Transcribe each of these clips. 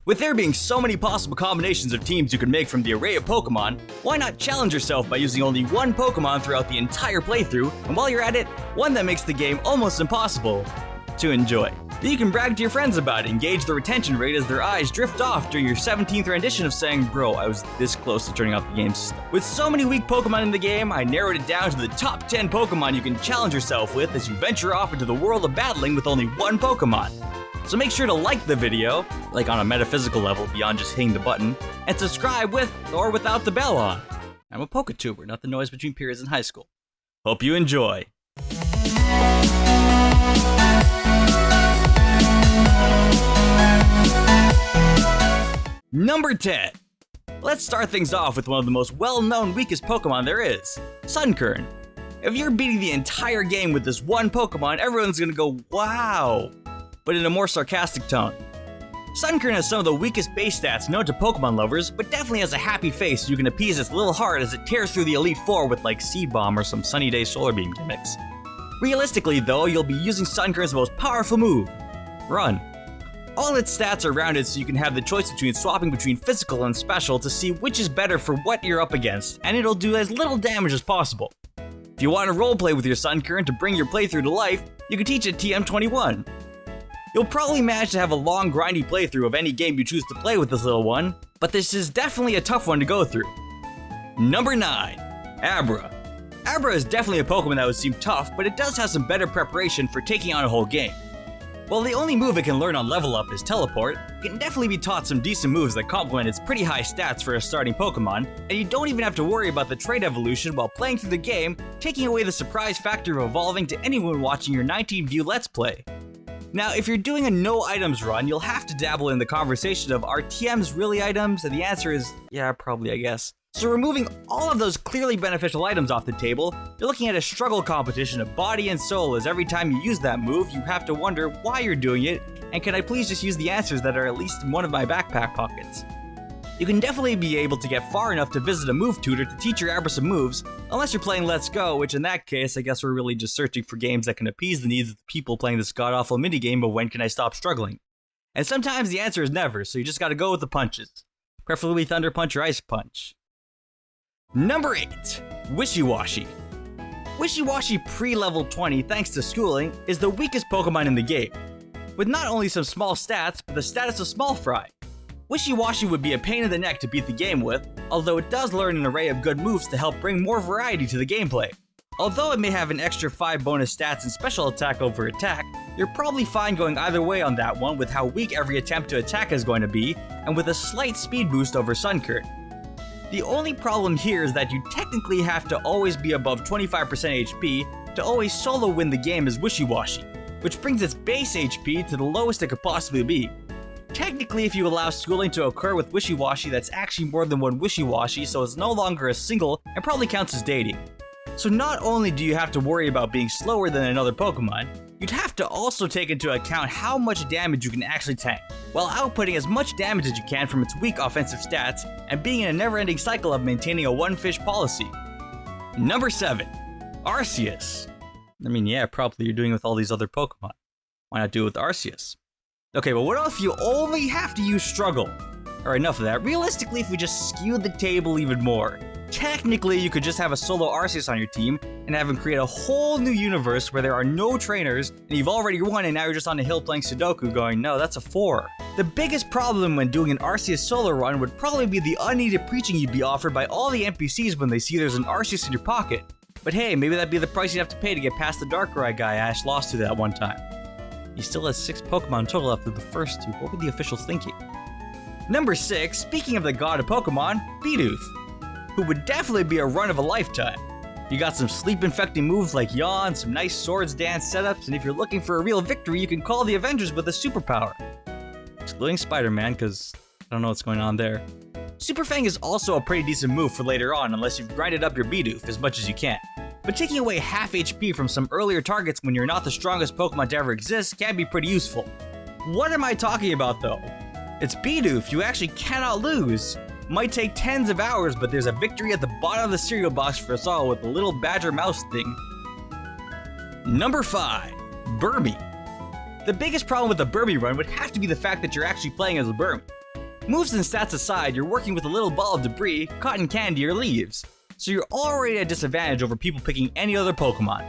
With there being so many possible combinations of teams you can make from the array of Pokemon, why not challenge yourself by using only one Pokemon throughout the entire playthrough, and while you're at it, one that makes the game almost impossible to enjoy. You can brag to your friends about it and gauge the retention rate as their eyes drift off during your 17th rendition of saying, bro, I was this close to turning off the game system. With so many weak Pokemon in the game, I narrowed it down to the top 10 Pokemon you can challenge yourself with as you venture off into the world of battling with only one Pokemon. So make sure to like the video, like on a metaphysical level beyond just hitting the button, and subscribe with or without the bell on. I'm a Poketuber, not the noise between periods in high school. Hope you enjoy. Number 10. Let's start things off with one of the most well-known weakest Pokemon there is, Sunkern. If you're beating the entire game with this one Pokemon, everyone's gonna go, wow, but in a more sarcastic tone. Sunkern has some of the weakest base stats known to Pokemon lovers, but definitely has a happy face so you can appease its little heart as it tears through the Elite Four with like Seed Bomb or some Sunny Day Solar Beam gimmicks. Realistically though, you'll be using Sunkern's most powerful move, Run. All its stats are rounded so you can have the choice between swapping between physical and special to see which is better for what you're up against, and it'll do as little damage as possible. If you want to roleplay with your Sunkern to bring your playthrough to life, you can teach it TM21. You'll probably manage to have a long grindy playthrough of any game you choose to play with this little one, but this is definitely a tough one to go through. Number 9. Abra. Abra is definitely a Pokemon that would seem tough, but it does have some better preparation for taking on a whole game. While the only move it can learn on level up is Teleport, it can definitely be taught some decent moves that complement its pretty high stats for a starting Pokemon, and you don't even have to worry about the trait evolution while playing through the game, taking away the surprise factor of evolving to anyone watching your 19-view Let's Play. Now, if you're doing a no items run, you'll have to dabble in the conversation of are TMs really items? And the answer is, yeah, probably, I guess. So removing all of those clearly beneficial items off the table, you're looking at a struggle competition of body and soul as every time you use that move, you have to wonder why you're doing it, and can I please just use the answers that are at least in one of my backpack pockets. You can definitely be able to get far enough to visit a move tutor to teach your Abra some moves, unless you're playing Let's Go, which in that case, I guess we're really just searching for games that can appease the needs of the people playing this god-awful minigame of when can I stop struggling. And sometimes the answer is never, so you just gotta go with the punches. Preferably Thunder Punch or Ice Punch. Number 8. Wishy-Washy. Wishy-Washy pre-level 20, thanks to schooling, is the weakest Pokemon in the game. With not only some small stats, but the status of Small Fry. Wishy-Washy would be a pain in the neck to beat the game with, although it does learn an array of good moves to help bring more variety to the gameplay. Although it may have an extra 5 bonus stats and special attack over attack, you're probably fine going either way on that one with how weak every attempt to attack is going to be, and with a slight speed boost over Sunkern. The only problem here is that you technically have to always be above 25% HP to always solo win the game as Wishy-Washy, which brings its base HP to the lowest it could possibly be. Technically, if you allow schooling to occur with Wishy-Washy, that's actually more than one Wishy-Washy, so it's no longer a single and probably counts as dating. So not only do you have to worry about being slower than another Pokemon, you'd have to also take into account how much damage you can actually tank, while outputting as much damage as you can from its weak offensive stats, and being in a never-ending cycle of maintaining a one-fish policy. Number 7. Arceus. I mean, yeah, probably you're doing it with all these other Pokemon. Why not do it with Arceus? Okay, but what if you only have to use Struggle? Alright, enough of that. Realistically, if we just skewed the table even more, technically you could just have a solo Arceus on your team and have him create a whole new universe where there are no trainers and you've already won and now you're just on the hill playing Sudoku going, no, that's a 4. The biggest problem when doing an Arceus solo run would probably be the unneeded preaching you'd be offered by all the NPCs when they see there's an Arceus in your pocket. But hey, maybe that'd be the price you'd have to pay to get past the Darkrai guy Ash lost to that one time. He still has 6 Pokemon total after the first 2. What were the officials thinking? Number 6, speaking of the god of Pokemon, Bidoof, who would definitely be a run of a lifetime. You got some sleep-infecting moves like Yawn, some nice Swords Dance setups, and if you're looking for a real victory, you can call the Avengers with a superpower. Excluding Spider-Man, because I don't know what's going on there. Super Fang is also a pretty decent move for later on, unless you've grinded up your Bidoof as much as you can. But taking away half HP from some earlier targets when you're not the strongest Pokemon to ever exist can be pretty useful. What am I talking about though? It's Bidoof, you actually cannot lose. Might take tens of hours, but there's a victory at the bottom of the cereal box for us all with the little badger mouse thing. Number 5, Burmy. The biggest problem with the Burmy run would have to be the fact that you're actually playing as a Burmy. Moves and stats aside, you're working with a little ball of debris, cotton candy, or leaves, so you're already at a disadvantage over people picking any other Pokemon.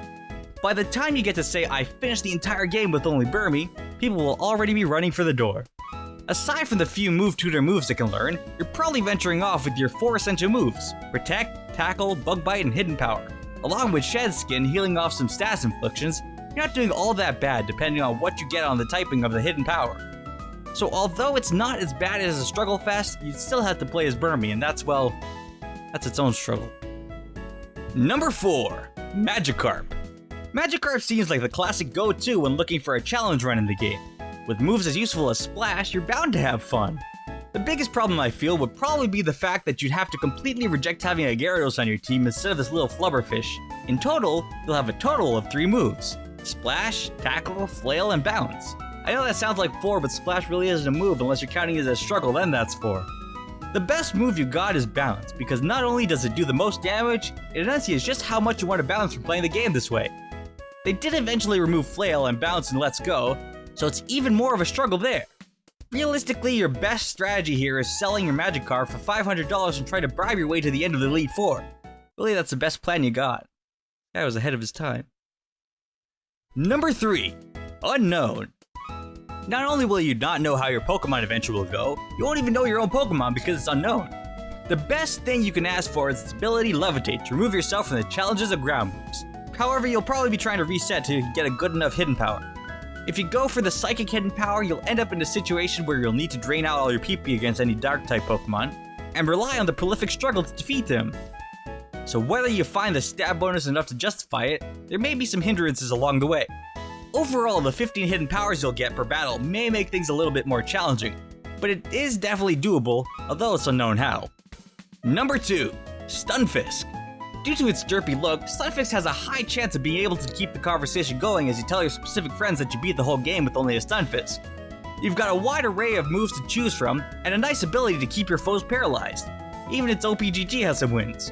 By the time you get to say, I finished the entire game with only Burmy, people will already be running for the door. Aside from the few move tutor moves it can learn, you're probably venturing off with your 4 essential moves: Protect, Tackle, Bug Bite, and Hidden Power. Along with Shed Skin healing off some status inflictions, you're not doing all that bad depending on what you get on the typing of the Hidden Power. So although it's not as bad as a Struggle Fest, you still have to play as Burmy, and that's its own struggle. Number 4. Magikarp. Magikarp seems like the classic go-to when looking for a challenge run in the game. With moves as useful as Splash, you're bound to have fun. The biggest problem I feel would probably be the fact that you'd have to completely reject having a Gyarados on your team instead of this little flubberfish. In total, you'll have a total of 3 moves: Splash, Tackle, Flail, and Bounce. I know that sounds like 4, but Splash really isn't a move unless you're counting it as a struggle, then that's 4. The best move you got is Bounce, because not only does it do the most damage, it enunciates just how much you want to bounce from playing the game this way. They did eventually remove Flail and Bounce in Let's Go, so it's even more of a struggle there. Realistically, your best strategy here is selling your Magikarp for $500 and try to bribe your way to the end of the Elite Four. Really, that's the best plan you got. That was ahead of his time. Number 3. Unknown. Not only will you not know how your Pokemon adventure will go, you won't even know your own Pokemon because it's unknown. The best thing you can ask for is its ability Levitate to remove yourself from the challenges of ground moves. However, you'll probably be trying to reset to get a good enough Hidden Power. If you go for the Psychic Hidden Power, you'll end up in a situation where you'll need to drain out all your PP against any Dark-type Pokemon, and rely on the prolific struggle to defeat them. So whether you find the stab bonus enough to justify it, there may be some hindrances along the way. Overall, the 15 hidden powers you'll get per battle may make things a little bit more challenging, but it is definitely doable, although it's unknown how. Number 2. Stunfisk. Due to its derpy look, Stunfisk has a high chance of being able to keep the conversation going as you tell your specific friends that you beat the whole game with only a Stunfisk. You've got a wide array of moves to choose from, and a nice ability to keep your foes paralyzed. Even its OPGG has some wins.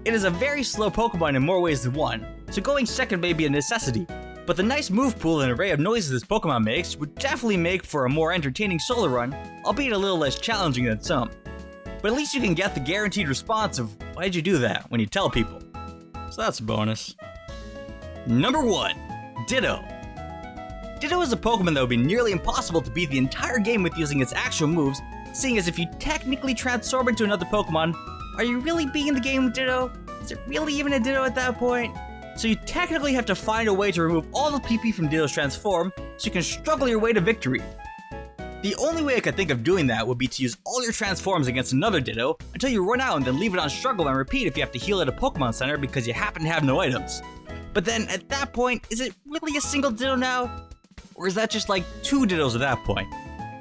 It is a very slow Pokemon in more ways than one, so going second may be a necessity, but the nice move pool and array of noises this Pokemon makes would definitely make for a more entertaining solo run, albeit a little less challenging than some. But at least you can get the guaranteed response of, why'd you do that, when you tell people. So that's a bonus. Number 1. Ditto. Ditto is a Pokemon that would be nearly impossible to beat the entire game with using its actual moves, seeing as if you technically transform into another Pokemon, are you really beating the game with Ditto? Is it really even a Ditto at that point? So you technically have to find a way to remove all the PP from Ditto's transform, so you can struggle your way to victory. The only way I could think of doing that would be to use all your transforms against another Ditto until you run out and then leave it on struggle and repeat if you have to heal at a Pokemon Center because you happen to have no items. But then at that point, is it really a single Ditto now? Or is that just like 2 Dittos at that point?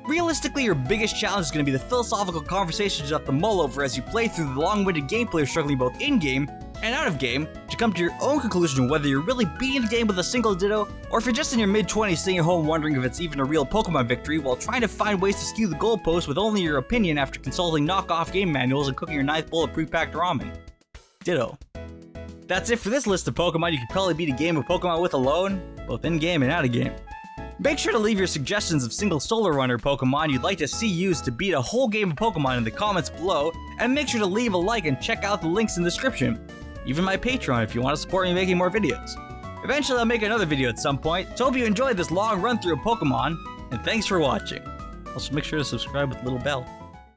Realistically, your biggest challenge is going to be the philosophical conversations you have to mull over as you play through the long-winded gameplay of struggling both in-game and out-of-game to come to your own conclusion whether you're really beating the game with a single Ditto, or if you're just in your mid-20s sitting at home wondering if it's even a real Pokemon victory while trying to find ways to skew the goalpost with only your opinion after consulting knockoff game manuals and cooking your 9th bowl of pre-packed ramen. Ditto. That's it for this list of Pokemon you could probably beat a game of Pokemon with alone, both in-game and out-of-game. Make sure to leave your suggestions of single solo runner Pokemon you'd like to see used to beat a whole game of Pokemon in the comments below, and make sure to leave a like and check out the links in the description. Even my Patreon if you want to support me making more videos. Eventually I'll make another video at some point, so hope you enjoyed this long run through of Pokemon, and thanks for watching. Also make sure to subscribe with the little bell.